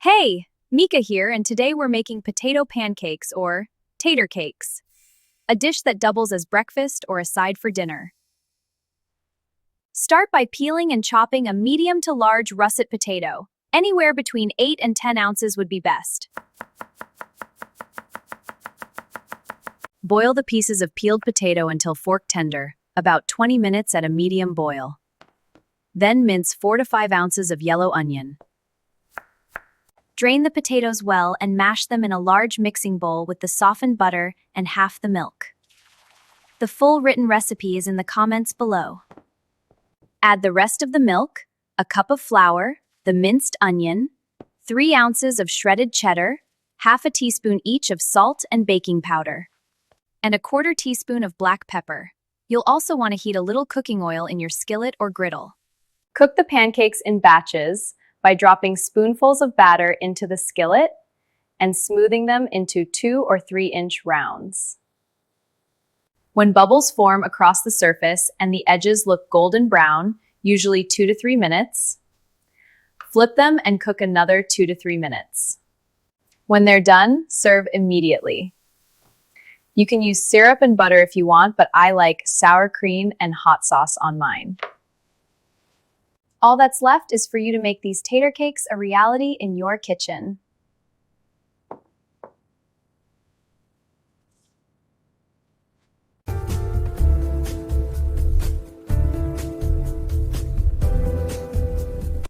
Hey, Mika here, and today we're making potato pancakes or tater cakes, a dish that doubles as breakfast or a side for dinner. Start by peeling and chopping a medium to large russet potato. Anywhere between 8 and 10 ounces would be best. Boil the pieces of peeled potato until fork tender, about 20 minutes at a medium boil. Then mince 4 to 5 ounces of yellow onion. Drain the potatoes well and mash them in a large mixing bowl with the softened butter and half the milk. The full written recipe is in the comments below. Add the rest of the milk, a cup of flour, the minced onion, 3 ounces of shredded cheddar, half a teaspoon each of salt and baking powder, and a 1/4 teaspoon of black pepper. You'll also want to heat a little cooking oil in your skillet or griddle. Cook the pancakes in batches by dropping spoonfuls of batter into the skillet and smoothing them into 2 or 3-inch rounds. When bubbles form across the surface and the edges look golden brown, usually 2 to 3 minutes, flip them and cook another 2 to 3 minutes. When they're done, serve immediately. You can use syrup and butter if you want, but I like sour cream and hot sauce on mine. All that's left is for you to make these tater cakes a reality in your kitchen.